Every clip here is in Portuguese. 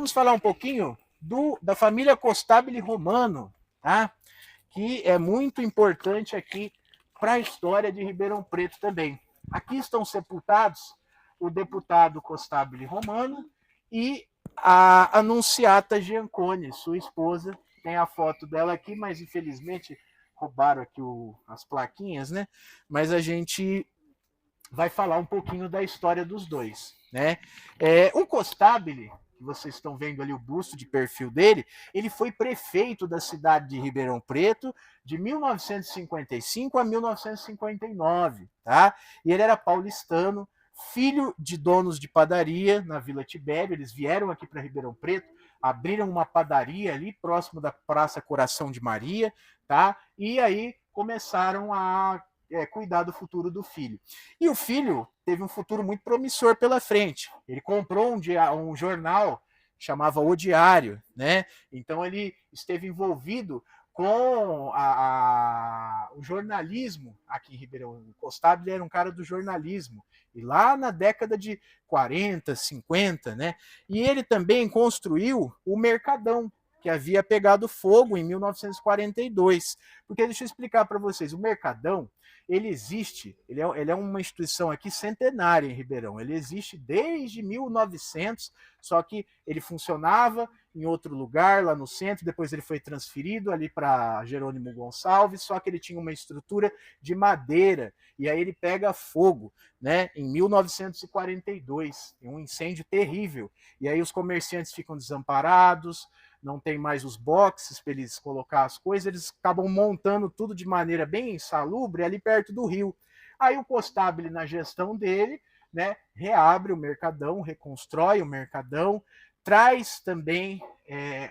vamos falar um pouquinho da família Costabile Romano, tá? Que é muito importante aqui para a história de Ribeirão Preto também. Aqui estão sepultados o deputado Costabile Romano e a Anunciata Giancone, sua esposa. Tem a foto dela aqui, mas infelizmente roubaram aqui as plaquinhas, né? Mas a gente vai falar um pouquinho da história dos dois, né? O Costabile, que vocês estão vendo ali o busto de perfil dele, ele foi prefeito da cidade de Ribeirão Preto de 1955 a 1959, tá? E ele era paulistano, filho de donos de padaria na Vila Tibério. Eles vieram aqui para Ribeirão Preto, abriram uma padaria ali próximo da Praça Coração de Maria, tá? E aí começaram a cuidar do futuro do filho. E o filho teve um futuro muito promissor pela frente. Ele comprou um jornal que chamava O Diário, né? Então ele esteve envolvido com o jornalismo aqui em Ribeirão. Costabile era um cara do jornalismo. E lá na década de 40, 50, né? E ele também construiu o Mercadão, que havia pegado fogo em 1942. Porque deixa eu explicar para vocês, o Mercadão, ele existe, ele é uma instituição aqui centenária em Ribeirão. Ele existe desde 1900, só que ele funcionava em outro lugar, lá no centro, depois ele foi transferido ali para Jerônimo Gonçalves, só que ele tinha uma estrutura de madeira, e aí ele pega fogo, né, em 1942, um incêndio terrível, e aí os comerciantes ficam desamparados, não tem mais os boxes para eles colocar as coisas, eles acabam montando tudo de maneira bem insalubre ali perto do rio. Aí o Costabile, na gestão dele, né, reabre o Mercadão, reconstrói o Mercadão, traz também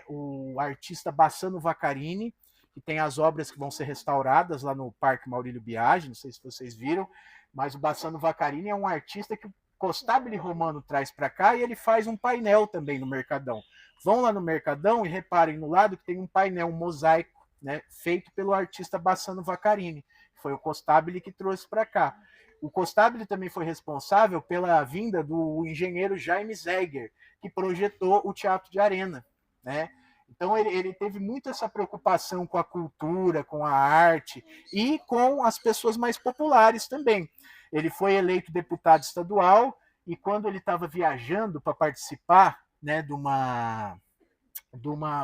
o artista Bassano Vaccarini, que tem as obras que vão ser restauradas lá no Parque Maurílio Biagi, não sei se vocês viram, mas o Bassano Vaccarini é um artista que o Costabile Romano traz para cá e ele faz um painel também no Mercadão. Vão lá no Mercadão e reparem no lado que tem um painel, um mosaico, né, feito pelo artista Bassano Vaccarini. Foi o Costabile que trouxe para cá. O Costabile também foi responsável pela vinda do engenheiro Jaime Zegger, que projetou o Teatro de Arena, né? Então ele teve muito essa preocupação com a cultura, com a arte e com as pessoas mais populares também. Ele foi eleito deputado estadual e quando ele estava viajando para participar, né, de uma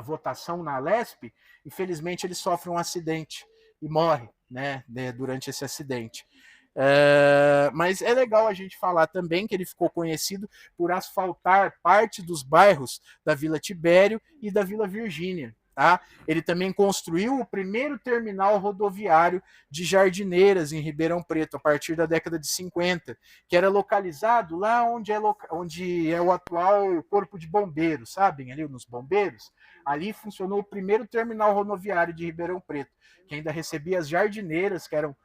votação na Lesp, infelizmente ele sofre um acidente e morre, né, durante esse acidente. Mas é legal a gente falar também que ele ficou conhecido por asfaltar parte dos bairros da Vila Tibério e da Vila Virgínia. Tá? Ele também construiu o primeiro terminal rodoviário de Jardineiras em Ribeirão Preto, a partir da década de 50, que era localizado lá onde é o atual Corpo de Bombeiros, sabem? Ali nos Bombeiros. Ali funcionou o primeiro terminal rodoviário de Ribeirão Preto, que ainda recebia as Jardineiras, que eram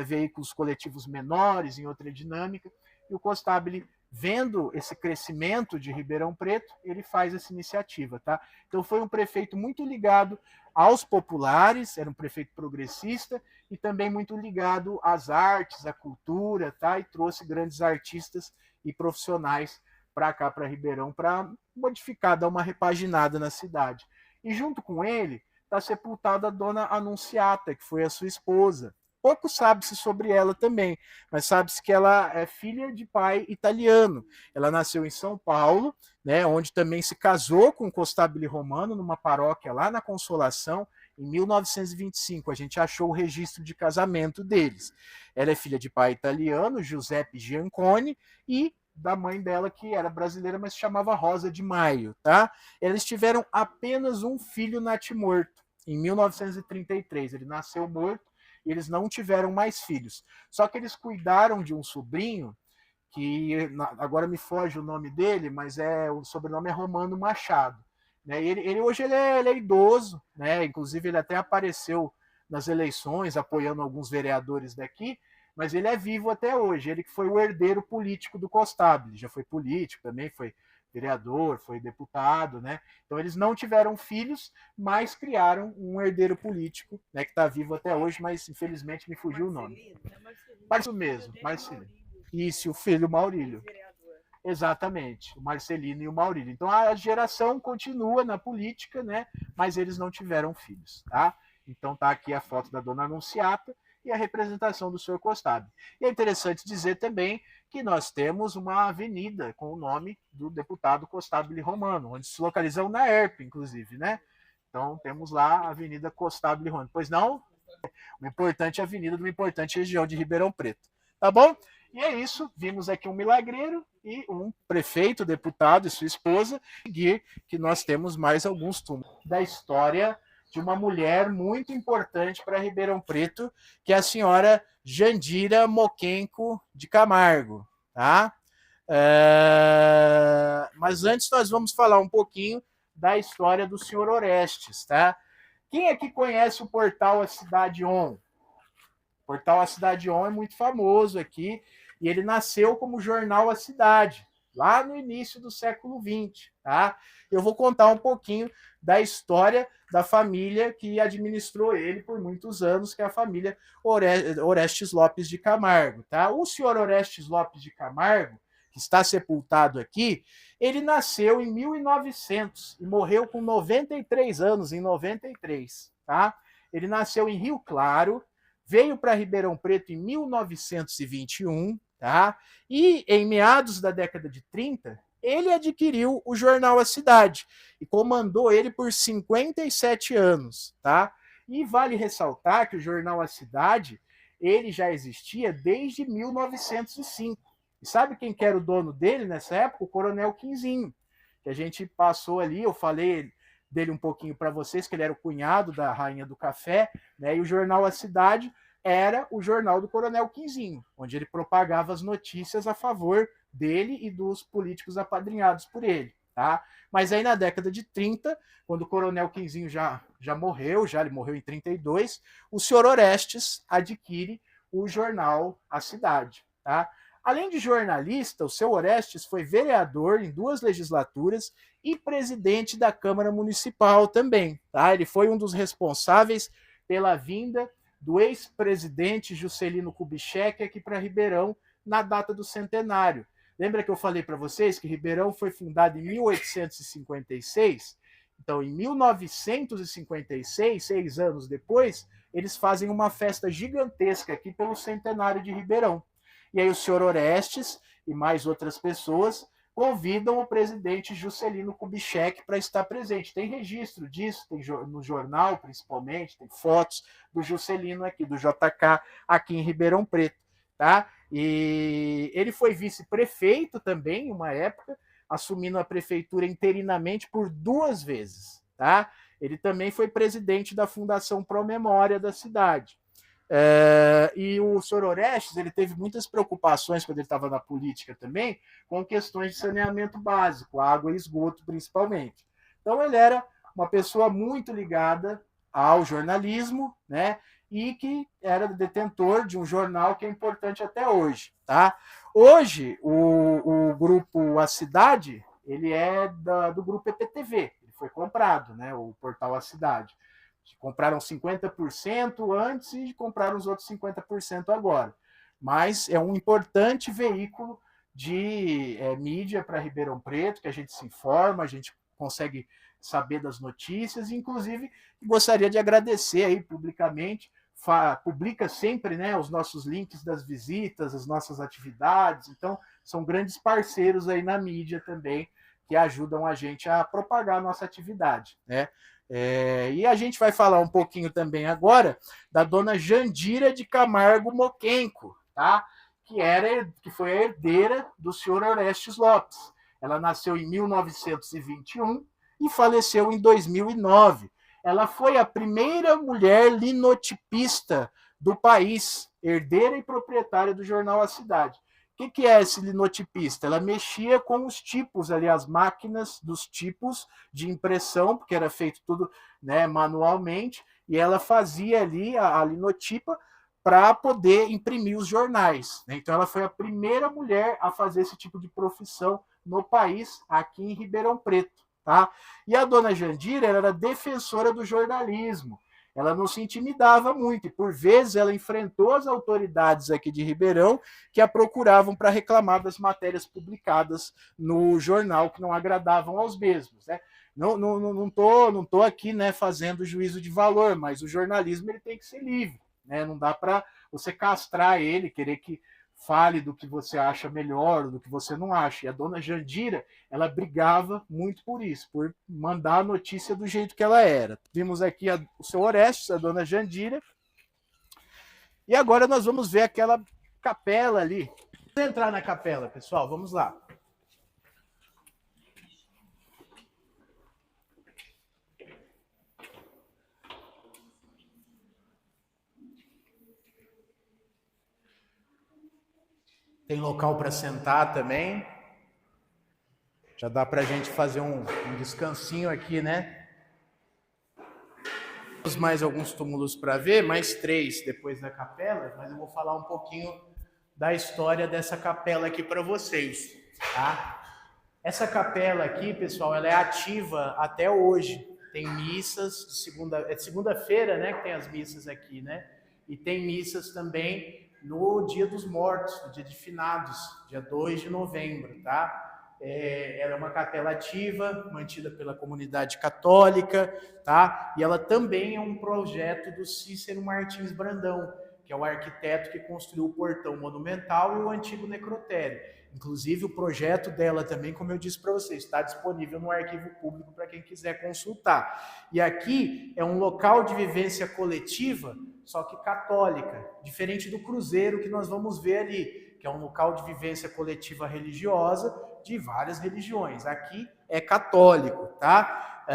veículos coletivos menores, em outra dinâmica, e o Costabile, vendo esse crescimento de Ribeirão Preto, ele faz essa iniciativa. Tá? Então foi um prefeito muito ligado aos populares, era um prefeito progressista, e também muito ligado às artes, à cultura, tá? E trouxe grandes artistas e profissionais para cá, para Ribeirão, para modificar, dar uma repaginada na cidade. E junto com ele está sepultada a dona Anunciata, que foi a sua esposa. Pouco sabe-se sobre ela também, mas sabe-se que ela é filha de pai italiano. Ela nasceu em São Paulo, né, onde também se casou com Costabile Romano, numa paróquia lá na Consolação, em 1925. A gente achou o registro de casamento deles. Ela é filha de pai italiano, Giuseppe Giancone, e da mãe dela, que era brasileira, mas se chamava Rosa de Maio. Tá? Eles tiveram apenas um filho natimorto, em 1933. Ele nasceu morto, e eles não tiveram mais filhos. Só que eles cuidaram de um sobrinho, que agora me foge o nome dele, mas o sobrenome é Romano Machado. Né? Ele hoje ele é idoso, né? Inclusive ele até apareceu nas eleições, apoiando alguns vereadores daqui, mas ele é vivo até hoje. Ele que foi o herdeiro político do Costabile, já foi político também, foi vereador, foi deputado, né? Então eles não tiveram filhos, mas criaram um herdeiro político, né, que está vivo até hoje, mas infelizmente me fugiu o nome. Marcelino mesmo, Marcelino. Isso, o filho Maurílio. Exatamente, o Marcelino e o Maurílio. Então a geração continua na política, né? Mas eles não tiveram filhos, tá? Então tá aqui a foto da dona Anunciata e a representação do senhor Costab. E é interessante dizer também que nós temos uma avenida com o nome do deputado Costabile Romano, onde se localiza o NAERP, inclusive, né? Então temos lá a Avenida Costabile Romano. Pois não? Uma importante avenida de uma importante região de Ribeirão Preto. Tá bom? E é isso, vimos aqui um milagreiro e um prefeito, deputado e sua esposa, seguir que nós temos mais alguns túmulos da história de uma mulher muito importante para Ribeirão Preto, que é a senhora Jandira Moquenco de Camargo. Tá? Mas antes nós vamos falar um pouquinho da história do senhor Orestes. Tá? Quem aqui conhece o portal A Cidade On? O portal A Cidade On é muito famoso aqui, e ele nasceu como jornal A Cidade, lá no início do século XX. Tá? Eu vou contar um pouquinho da história da família que administrou ele por muitos anos, que é a família Orestes Lopes de Camargo. Tá? O senhor Orestes Lopes de Camargo, que está sepultado aqui, ele nasceu em 1900 e morreu com 93 anos, em 93. Tá? Ele nasceu em Rio Claro, veio para Ribeirão Preto em 1921, tá? E em meados da década de 30, ele adquiriu o jornal A Cidade e comandou ele por 57 anos, tá? E vale ressaltar que o jornal A Cidade, ele já existia desde 1905. E sabe quem que era o dono dele nessa época? O Coronel Quinzinho, que a gente passou ali, eu falei dele um pouquinho para vocês, que ele era o cunhado da Rainha do Café, né? E o jornal A Cidade era o jornal do Coronel Quinzinho, onde ele propagava as notícias a favor dele e dos políticos apadrinhados por ele. Tá? Mas aí na década de 30, quando o Coronel Quinzinho já morreu, ele morreu em 32, o senhor Orestes adquire o jornal A Cidade. Tá? Além de jornalista, o seu Orestes foi vereador em 2 legislaturas e presidente da Câmara Municipal também. Tá? Ele foi um dos responsáveis pela vinda do ex-presidente Juscelino Kubitschek aqui para Ribeirão na data do centenário. Lembra que eu falei para vocês que Ribeirão foi fundado em 1856? Então, em 1956, 6 anos depois, eles fazem uma festa gigantesca aqui pelo centenário de Ribeirão. E aí o senhor Orestes e mais outras pessoas convidam o presidente Juscelino Kubitschek para estar presente. Tem registro disso, tem no jornal principalmente, tem fotos do Juscelino aqui, do JK, aqui em Ribeirão Preto. Tá? E ele foi vice-prefeito também, em uma época, assumindo a prefeitura interinamente por 2 vezes. Tá? Ele também foi presidente da Fundação Pro Memória da cidade. E o senhor Orestes, ele teve muitas preocupações quando ele estava na política também, com questões de saneamento básico, água e esgoto principalmente. Então ele era uma pessoa muito ligada ao jornalismo, né? E que era detentor de um jornal que é importante até hoje. Tá? Hoje, o grupo A Cidade, ele é do grupo EPTV, ele foi comprado, né? O portal A Cidade. Compraram 50% antes e compraram os outros 50% agora. Mas é um importante veículo de mídia para Ribeirão Preto, que a gente se informa, a gente consegue saber das notícias, e inclusive gostaria de agradecer aí publicamente, publica sempre, né, os nossos links das visitas, as nossas atividades, então são grandes parceiros aí na mídia também, que ajudam a gente a propagar a nossa atividade, né? E a gente vai falar um pouquinho também agora da dona Jandira de Camargo Moquenco, tá? que foi a herdeira do senhor Orestes Lopes. Ela nasceu em 1921 e faleceu em 2009. Ela foi a primeira mulher linotipista do país, herdeira e proprietária do jornal A Cidade. O que é esse linotipista? Ela mexia com os tipos ali, as máquinas dos tipos de impressão, porque era feito tudo, né, manualmente, e ela fazia ali a linotipa para poder imprimir os jornais. Né? Então ela foi a primeira mulher a fazer esse tipo de profissão no país, aqui em Ribeirão Preto. Tá? E a dona Jandira era defensora do jornalismo. ela não se intimidava muito, e por vezes ela enfrentou as autoridades aqui de Ribeirão que a procuravam para reclamar das matérias publicadas no jornal que não agradavam aos mesmos, né? Não tô aqui, né, fazendo juízo de valor, mas o jornalismo ele tem que ser livre, né? Não dá para você castrar ele, querer que fale do que você acha melhor, do que você não acha. E a dona Jandira, ela brigava muito por isso, por mandar a notícia do jeito que ela era. Vimos aqui o seu Orestes, a dona Jandira, e agora nós vamos ver aquela capela ali. Vamos entrar na capela, pessoal, vamos lá. Tem local para sentar também. Já dá para a gente fazer um descansinho aqui, né? Temos mais alguns túmulos para ver, mais 3 depois da capela, mas eu vou falar um pouquinho da história dessa capela aqui para vocês, tá? Essa capela aqui, pessoal, ela é ativa até hoje. Tem missas de segunda-feira, né, que tem as missas aqui, né? E tem missas também no Dia dos Mortos, no Dia de Finados, dia 2 de novembro, tá? Ela é uma capela ativa, mantida pela comunidade católica, tá? E ela também é um projeto do Cícero Martins Brandão, que é o arquiteto que construiu o portão monumental e o antigo necrotério. Inclusive, o projeto dela também, como eu disse para vocês, está disponível no arquivo público para quem quiser consultar. E aqui é um local de vivência coletiva, só que católica, diferente do cruzeiro que nós vamos ver ali, que é um local de vivência coletiva religiosa de várias religiões. Aqui é católico, tá?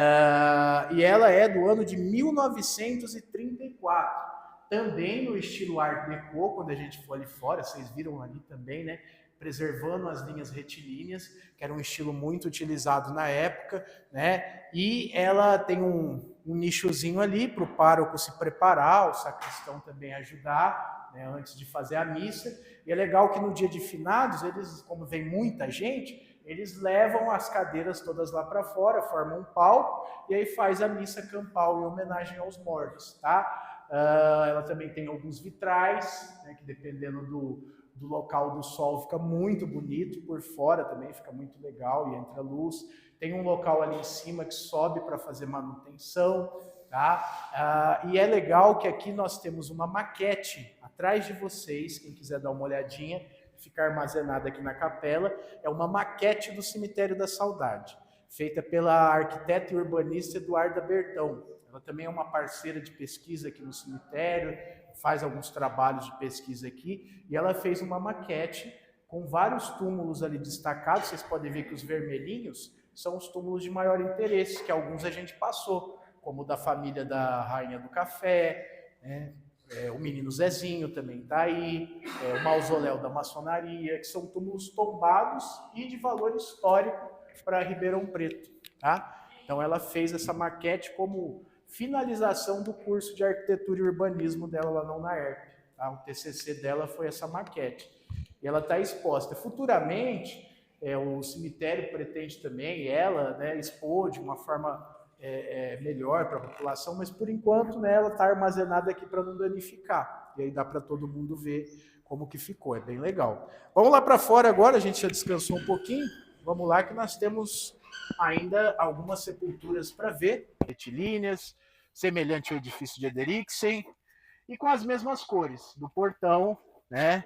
E ela é do ano de 1934. Também no estilo Art Deco, quando a gente for ali fora, vocês viram ali também, né? Preservando as linhas retilíneas, que era um estilo muito utilizado na época, né? E ela tem um nichozinho ali para o pároco se preparar, o sacristão também ajudar, né, antes de fazer a missa. E é legal que no dia de finados, eles, como vem muita gente, eles levam as cadeiras todas lá para fora, formam um palco, e aí faz a missa campal em homenagem aos mortos, tá? Ela também tem alguns vitrais, né, que dependendo do local do sol fica muito bonito, por fora também fica muito legal e entra luz. Tem um local ali em cima que sobe para fazer manutenção, tá? E é legal que aqui nós temos uma maquete atrás de vocês, quem quiser dar uma olhadinha, fica armazenada aqui na capela, é uma maquete do Cemitério da Saudade, feita pela arquiteta e urbanista Eduarda Bertão. Ela também é uma parceira de pesquisa aqui no cemitério, faz alguns trabalhos de pesquisa aqui, e ela fez uma maquete com vários túmulos ali destacados. Vocês podem ver que os vermelhinhos são os túmulos de maior interesse, que alguns a gente passou, como o da família da Rainha do Café, né? O Menino Zezinho também está aí, o Mausoléu da Maçonaria, que são túmulos tombados e de valor histórico para Ribeirão Preto, tá? Então ela fez essa maquete como finalização do curso de arquitetura e urbanismo dela lá na UNAERP. Tá? O TCC dela foi essa maquete. E ela está exposta. Futuramente, o cemitério pretende também, ela, né, expor de uma forma melhor para a população, mas por enquanto, né, ela está armazenada aqui para não danificar. E aí dá para todo mundo ver como que ficou. É bem legal. Vamos lá para fora agora, a gente já descansou um pouquinho. Vamos lá que nós temos ainda algumas sepulturas para ver, retilíneas, semelhante ao edifício de Ederiksen, e com as mesmas cores do portão, né,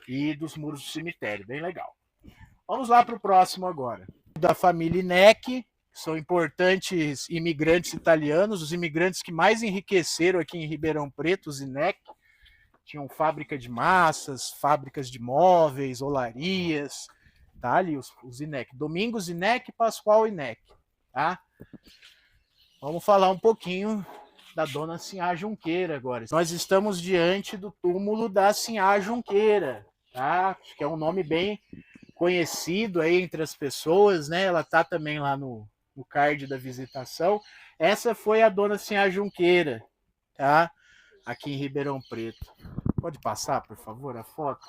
e dos muros do cemitério, bem legal. Vamos lá para o próximo agora. Da família Ineck, são importantes imigrantes italianos, os imigrantes que mais enriqueceram aqui em Ribeirão Preto, os Ineck, tinham fábrica de massas, fábricas de móveis, olarias, tá ali os Ineck, Domingos Ineck, Pascoal Ineck, tá? Vamos falar um pouquinho da dona Sinhá Junqueira agora. Nós estamos diante do túmulo da Sinhá Junqueira, tá? Acho que é um nome bem conhecido aí entre as pessoas, né? Ela tá também lá no card da visitação. Essa foi a dona Sinhá Junqueira, tá? Aqui em Ribeirão Preto. Pode passar, por favor, a foto?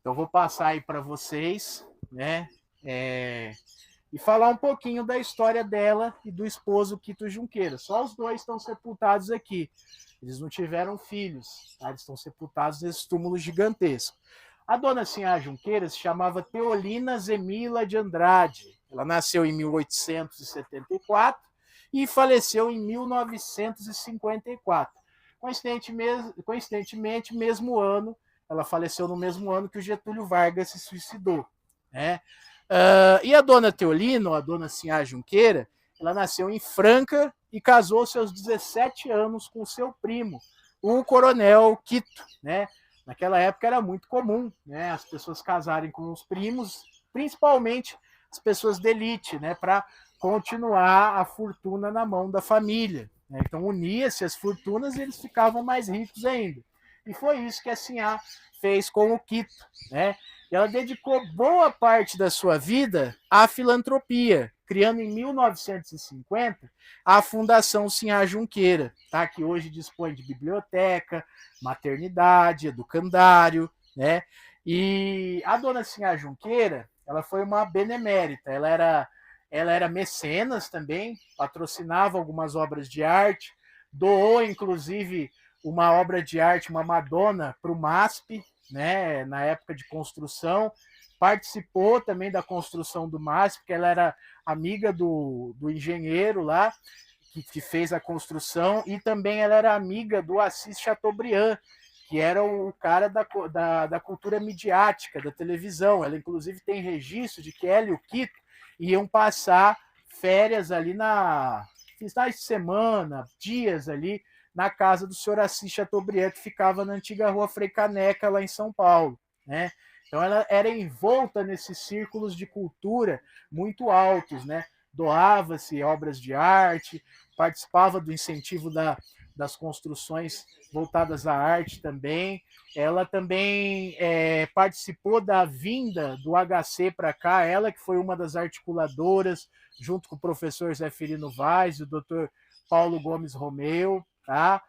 Então vou passar aí para vocês, né? e falar um pouquinho da história dela e do esposo Quito Junqueira. Só os dois estão sepultados aqui. Eles não tiveram filhos, tá? Eles estão sepultados nesses túmulos gigantescos. A dona Sinhá Junqueira se chamava Teolina Zemila de Andrade. Ela nasceu em 1874 e faleceu em 1954. Coincidentemente, mesmo ano, ela faleceu no mesmo ano que o Getúlio Vargas se suicidou, né? E a dona Teolina, ou a dona Sinhá Junqueira, ela nasceu em Franca e casou-se aos 17 anos com seu primo, o coronel Quito, né? Naquela época era muito comum, né, as pessoas casarem com os primos, principalmente as pessoas de elite, né, para continuar a fortuna na mão da família, né? Então unia-se as fortunas e eles ficavam mais ricos ainda. E foi isso que a Sinhá fez com o Quito, né? E ela dedicou boa parte da sua vida à filantropia, criando em 1950 a Fundação Sinhá Junqueira, tá? Que hoje dispõe de biblioteca, maternidade, educandário, né? E a dona Sinhá Junqueira, ela foi uma benemérita, ela era mecenas também, patrocinava algumas obras de arte, doou inclusive uma obra de arte, uma Madonna, para o MASP, né, na época de construção, participou também da construção do MASP, porque ela era amiga do engenheiro lá, que fez a construção, e também ela era amiga do Assis Chateaubriand, que era o cara da cultura midiática, da televisão. Ela, inclusive, tem registro de que ela e o Quito iam passar férias ali finais de semana, dias ali, na casa do senhor Assis Chateaubriand, que ficava na antiga Rua Frei Caneca, lá em São Paulo, né? Então ela era envolta nesses círculos de cultura muito altos, né? Doava-se obras de arte, participava do incentivo das construções voltadas à arte também. Ela também participou da vinda do HC para cá, ela que foi uma das articuladoras, junto com o professor Zé Ferino Vaz e o doutor Paulo Gomes Romeu. Tá?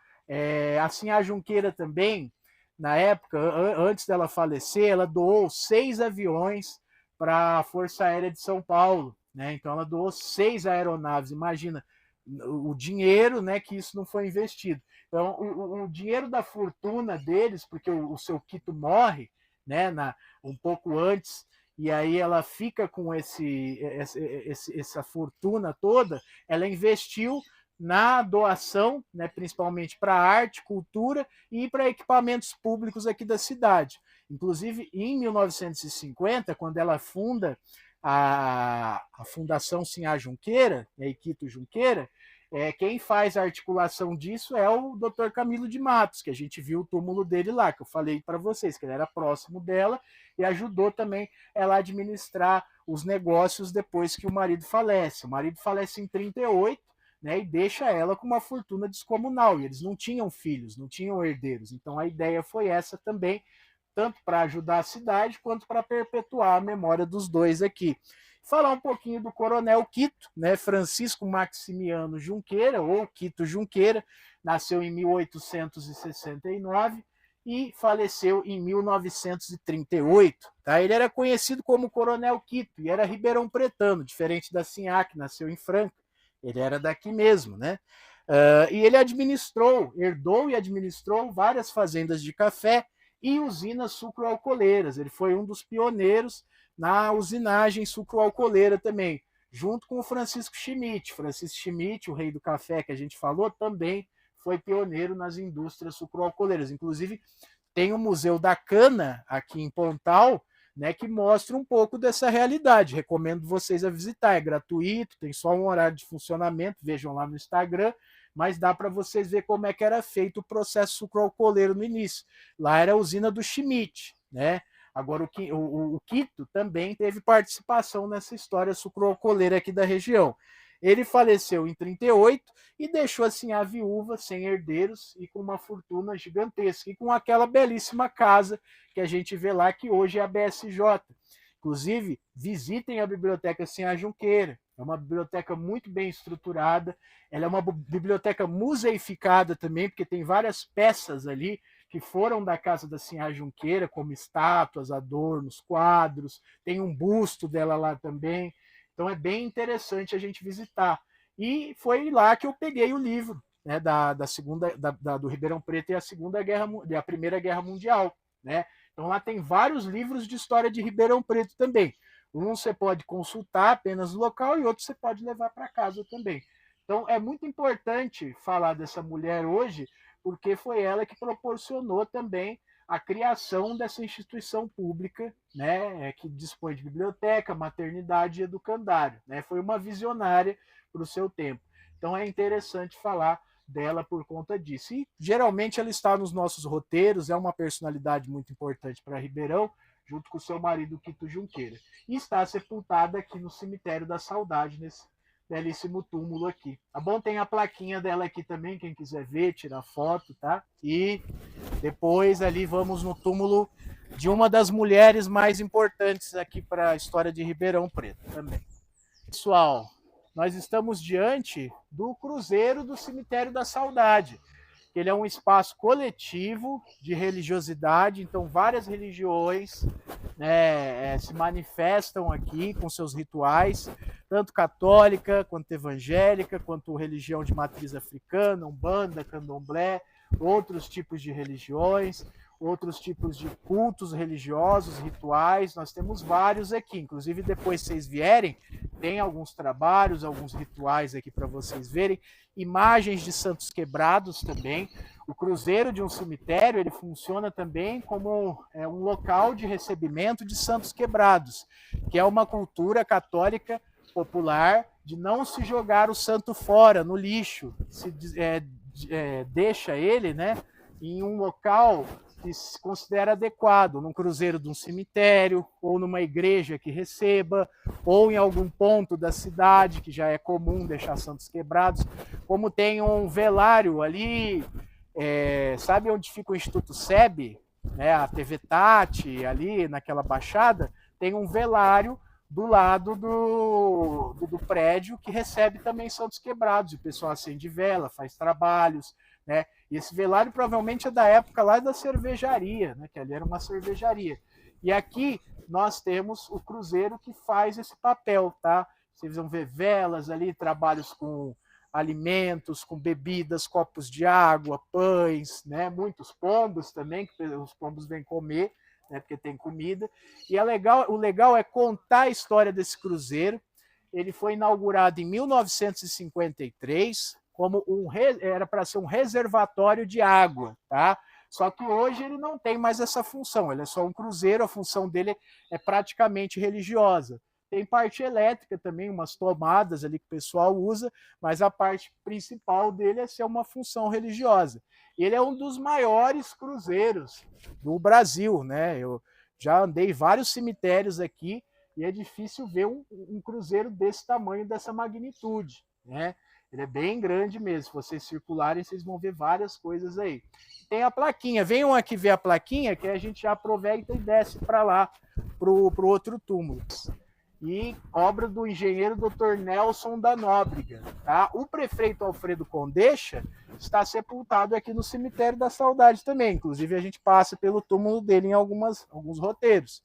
Assim, a Junqueira também, na época, antes dela falecer, ela doou 6 aviões para a Força Aérea de São Paulo. Né? Então, ela doou 6 aeronaves. Imagina o dinheiro, né, que isso não foi investido. Então, o dinheiro da fortuna deles, porque o seu Quito morre, né, um pouco antes, e aí ela fica com essa fortuna toda, ela investiu na doação, né, principalmente para arte, cultura e para equipamentos públicos aqui da cidade. Inclusive, em 1950, quando ela funda a Fundação Sinhá Junqueira, a Quito Junqueira, quem faz a articulação disso é o Dr. Camilo de Matos, que a gente viu o túmulo dele lá, que eu falei para vocês, que ele era próximo dela e ajudou também ela a administrar os negócios depois que o marido falece. O marido falece em 38, né, e deixa ela com uma fortuna descomunal, e eles não tinham filhos, não tinham herdeiros. Então a ideia foi essa também, tanto para ajudar a cidade quanto para perpetuar a memória dos dois aqui. Falar um pouquinho do coronel Quito, né, Francisco Maximiano Junqueira, ou Quito Junqueira, nasceu em 1869 e faleceu em 1938. Tá? Ele era conhecido como Coronel Quito e era ribeirão-pretano, diferente da Sinhá, que nasceu em Franca. Ele era daqui mesmo, né? E ele herdou e administrou várias fazendas de café e usinas sucroalcooleiras. Ele foi um dos pioneiros na usinagem sucroalcooleira também, junto com o Francisco Schmidt. Francisco Schmidt, o rei do café que a gente falou, também foi pioneiro nas indústrias sucroalcooleiras. Inclusive, tem o Museu da Cana aqui em Pontal, né, que mostra um pouco dessa realidade. Recomendo vocês a visitar, é gratuito, tem só um horário de funcionamento, vejam lá no Instagram, mas dá para vocês ver como é que era feito o processo sucroalcooleiro no início. Lá era a usina do Schmidt, né? Agora, o Quito também teve participação nessa história sucroalcooleira aqui da região. Ele faleceu em 38 e deixou assim a viúva sem herdeiros e com uma fortuna gigantesca e com aquela belíssima casa que a gente vê lá, que hoje é a BSJ. Inclusive, visitem a Biblioteca Sinhá Junqueira. É uma biblioteca muito bem estruturada. Ela é uma biblioteca museificada também, porque tem várias peças ali que foram da casa da Sinhá Junqueira, como estátuas, adornos, quadros. Tem um busto dela lá também. Então é bem interessante a gente visitar. E foi lá que eu peguei o livro, né, do Ribeirão Preto e a Primeira Guerra Mundial, né? Então lá tem vários livros de história de Ribeirão Preto também. Um você pode consultar apenas no local e outro você pode levar para casa também. Então é muito importante falar dessa mulher hoje, porque foi ela que proporcionou também a criação dessa instituição pública, né, que dispõe de biblioteca, maternidade e educandário, né? Foi uma visionária para o seu tempo. Então é interessante falar dela por conta disso. E geralmente ela está nos nossos roteiros, é uma personalidade muito importante para Ribeirão, junto com seu marido Quito Junqueira. E está sepultada aqui no Cemitério da Saudade, nesse belíssimo túmulo aqui. Tá bom? Tem a plaquinha dela aqui também, quem quiser ver, tirar foto, tá? E depois ali vamos no túmulo de uma das mulheres mais importantes aqui para a história de Ribeirão Preto também. Pessoal, nós estamos diante do Cruzeiro do Cemitério da Saudade. Ele é um espaço coletivo de religiosidade, então várias religiões, né, se manifestam aqui com seus rituais, tanto católica, quanto evangélica, quanto religião de matriz africana, umbanda, candomblé, outros tipos de religiões, outros tipos de cultos religiosos, rituais, nós temos vários aqui, inclusive depois vocês vierem, tem alguns trabalhos, alguns rituais aqui para vocês verem, imagens de santos quebrados também. O cruzeiro de um cemitério, ele funciona também como um local de recebimento de santos quebrados, que é uma cultura católica popular de não se jogar o santo fora, no lixo, se deixa ele, né, em um local que se considera adequado, num cruzeiro de um cemitério, ou numa igreja que receba, ou em algum ponto da cidade, que já é comum deixar santos quebrados, como tem um velário ali, sabe onde fica o Instituto SEB, né, a TV Tati, ali naquela baixada, tem um velário do lado do prédio que recebe também santos quebrados, o pessoal acende vela, faz trabalhos, né? E esse velário provavelmente é da época lá da cervejaria, né? Que ali era uma cervejaria. E aqui nós temos o cruzeiro que faz esse papel, tá? Vocês vão ver velas ali, trabalhos com alimentos, com bebidas, copos de água, pães, né? Muitos pombos também, que os pombos vêm comer, né? Porque tem comida. E o legal é contar a história desse cruzeiro. Ele foi inaugurado em 1953, como era para ser um reservatório de água, tá? Só que hoje ele não tem mais essa função, ele é só um cruzeiro, a função dele é praticamente religiosa. Tem parte elétrica também, umas tomadas ali que o pessoal usa, mas a parte principal dele é ser uma função religiosa. Ele é um dos maiores cruzeiros do Brasil, né? Eu já andei vários cemitérios aqui e é difícil ver um cruzeiro desse tamanho, dessa magnitude, né? Ele é bem grande mesmo. Se vocês circularem, vocês vão ver várias coisas aí. Tem a plaquinha. Venham aqui ver a plaquinha, que a gente já aproveita e desce para lá, para o outro túmulo. E obra do engenheiro Dr. Nelson da Nóbrega. Tá? O prefeito Alfredo Condeixa está sepultado aqui no Cemitério da Saudade também. Inclusive, a gente passa pelo túmulo dele em alguns roteiros.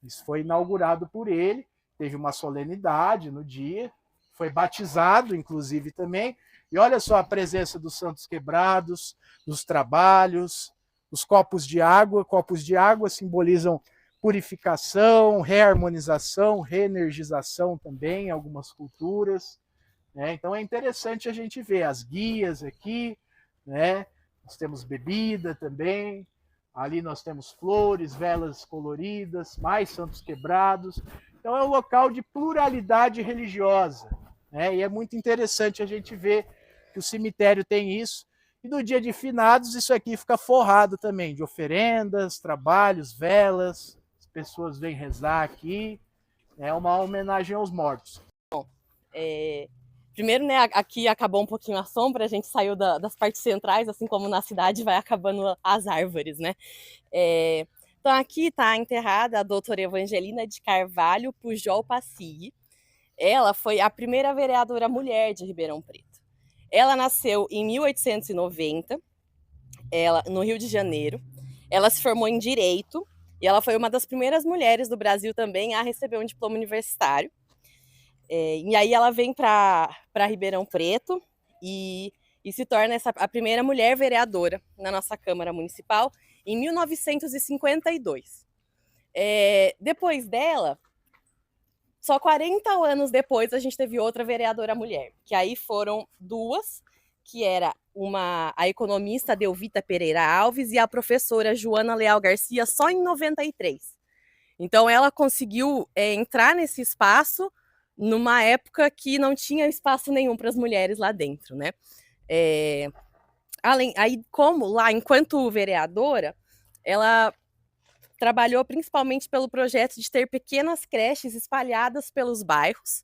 Isso foi inaugurado por ele. Teve uma solenidade no dia. Foi batizado, inclusive, também. E olha só a presença dos santos quebrados, dos trabalhos, os copos de água. Copos de água simbolizam purificação, reharmonização, reenergização também em algumas culturas, né? Então é interessante a gente ver as guias aqui, né? Nós temos bebida também. Ali nós temos flores, velas coloridas, mais santos quebrados. Então é um local de pluralidade religiosa, né? E é muito interessante a gente ver que o cemitério tem isso. E no dia de finados, isso aqui fica forrado também de oferendas, trabalhos, velas. As pessoas vêm rezar aqui. É uma homenagem aos mortos. Primeiro, né, aqui acabou um pouquinho a sombra, a gente saiu das partes centrais, assim como na cidade vai acabando as árvores, né? Então aqui está enterrada a doutora Evangelina de Carvalho Pujol Passi. Ela foi a primeira vereadora mulher de Ribeirão Preto. Ela nasceu em 1890, no Rio de Janeiro. Ela se formou em Direito e ela foi uma das primeiras mulheres do Brasil também a receber um diploma universitário. E aí ela vem para Ribeirão Preto e se torna a primeira mulher vereadora na nossa Câmara Municipal em 1952. Depois dela, só 40 anos depois, a gente teve outra vereadora mulher, que aí foram duas, que era a economista Delvita Pereira Alves e a professora Joana Leal Garcia, só em 93. Então, ela conseguiu entrar nesse espaço numa época que não tinha espaço nenhum para as mulheres lá dentro, né? Aí, como lá, enquanto vereadora, ela trabalhou principalmente pelo projeto de ter pequenas creches espalhadas pelos bairros,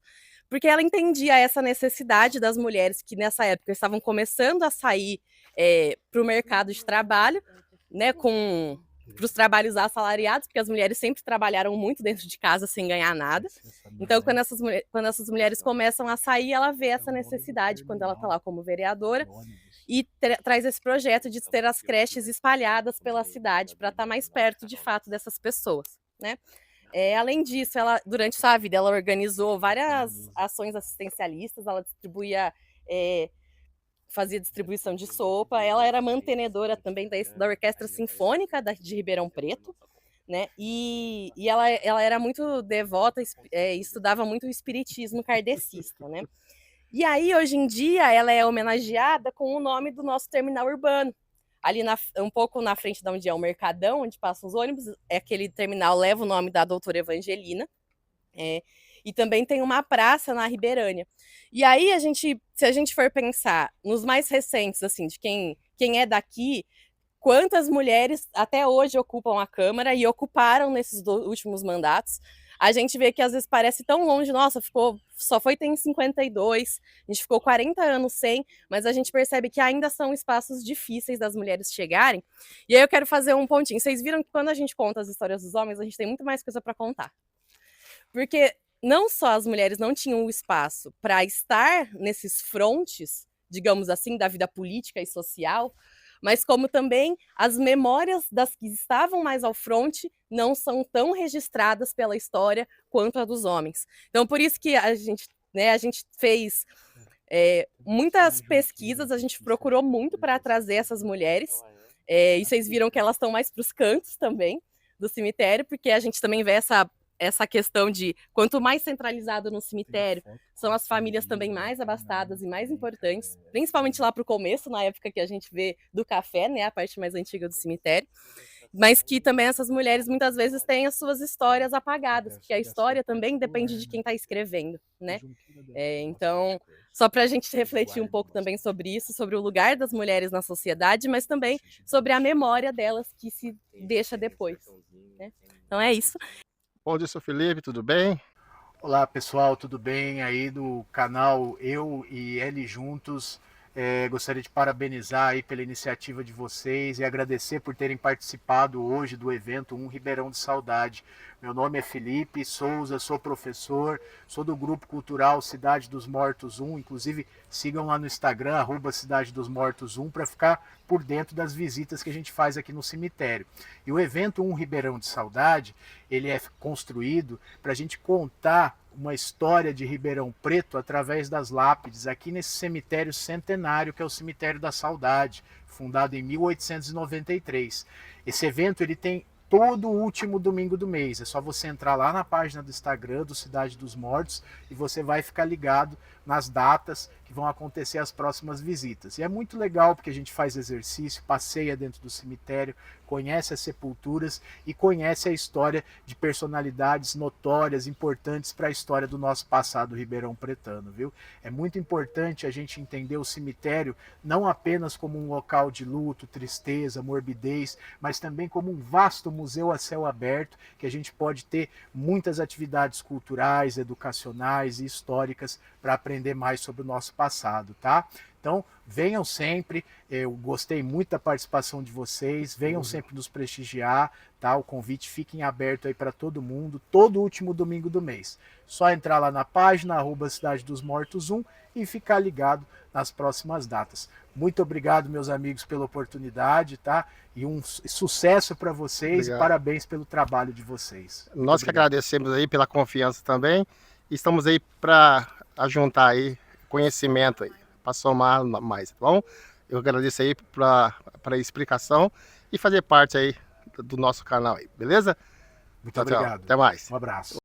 porque ela entendia essa necessidade das mulheres que nessa época estavam começando a sair para o mercado de trabalho, né, para os trabalhos assalariados, porque as mulheres sempre trabalharam muito dentro de casa sem ganhar nada. Então, quando essas mulheres começam a sair, ela vê essa necessidade quando ela está lá como vereadora e traz esse projeto de ter as creches espalhadas pela cidade para estar mais perto, de fato, dessas pessoas, né? Além disso, ela, durante sua vida, ela organizou várias ações assistencialistas, ela fazia distribuição de sopa, ela era mantenedora também da Orquestra Sinfônica de Ribeirão Preto, né? E ela era muito devota, estudava muito o espiritismo kardecista, né? E aí, hoje em dia, ela é homenageada com o nome do nosso terminal urbano. Ali um pouco na frente de onde é o Mercadão, onde passam os ônibus, aquele terminal leva o nome da doutora Evangelina. E também tem uma praça na Ribeirânia. E aí, se a gente for pensar nos mais recentes, assim, de quem é daqui, quantas mulheres até hoje ocupam a Câmara e ocuparam nesses últimos mandatos, a gente vê que às vezes parece tão longe, nossa, só foi ter em 52, a gente ficou 40 anos sem, mas a gente percebe que ainda são espaços difíceis das mulheres chegarem. E aí eu quero fazer um pontinho. Vocês viram que quando a gente conta as histórias dos homens, a gente tem muito mais coisa para contar. Porque não só as mulheres não tinham o espaço para estar nesses frontes, digamos assim, da vida política e social, mas como também as memórias das que estavam mais ao fronte não são tão registradas pela história quanto a dos homens. Então, por isso que a gente fez muitas pesquisas, a gente procurou muito para trazer essas mulheres, e vocês viram que elas estão mais para os cantos também do cemitério, porque a gente também vê essa questão de quanto mais centralizado no cemitério, são as famílias também mais abastadas e mais importantes, principalmente lá para o começo, na época que a gente vê do café, né, a parte mais antiga do cemitério, mas que também essas mulheres muitas vezes têm as suas histórias apagadas, porque a história também depende de quem está escrevendo, né? Então, só para a gente refletir um pouco também sobre isso, sobre o lugar das mulheres na sociedade, mas também sobre a memória delas que se deixa depois, né? Então é isso. Bom dia, seu Felipe, tudo bem? Olá, pessoal, tudo bem? Aí do canal Eu e Ele Juntos. Gostaria de parabenizar aí pela iniciativa de vocês e agradecer por terem participado hoje do evento Ribeirão de Saudade. Meu nome é Felipe Souza, sou professor, sou do Grupo Cultural Cidade dos Mortos 1, inclusive sigam lá no Instagram, @Cidade dos Mortos 1, para ficar por dentro das visitas que a gente faz aqui no cemitério. E o evento Ribeirão de Saudade, ele é construído para a gente contar uma história de Ribeirão Preto através das lápides, aqui nesse cemitério centenário, que é o Cemitério da Saudade, fundado em 1893. Esse evento ele tem todo o último domingo do mês. É só você entrar lá na página do Instagram do Cidade dos Mortos e você vai ficar ligado nas datas que vão acontecer as próximas visitas. E é muito legal porque a gente faz exercício, passeia dentro do cemitério, conhece as sepulturas e conhece a história de personalidades notórias, importantes para a história do nosso passado ribeirão pretano, viu? É muito importante a gente entender o cemitério não apenas como um local de luto, tristeza, morbidez, mas também como um vasto museu a céu aberto, que a gente pode ter muitas atividades culturais, educacionais e históricas para aprender mais sobre o nosso passado, tá? Então, venham sempre, eu gostei muito da participação de vocês, venham sempre nos prestigiar, tá? O convite fica em aberto aí para todo mundo, todo último domingo do mês. Só entrar lá na página, @Cidade dos Mortos 1 e ficar ligado nas próximas datas. Muito obrigado, meus amigos, pela oportunidade, tá? E um sucesso para vocês. Obrigado. E parabéns pelo trabalho de vocês. Nós que agradecemos aí pela confiança também. Estamos aí para ajuntar aí conhecimento aí, para somar mais, tá bom? Eu agradeço aí para a explicação e fazer parte aí do nosso canal aí, beleza? Muito Tchau, tchau. obrigado. Até mais. Um abraço.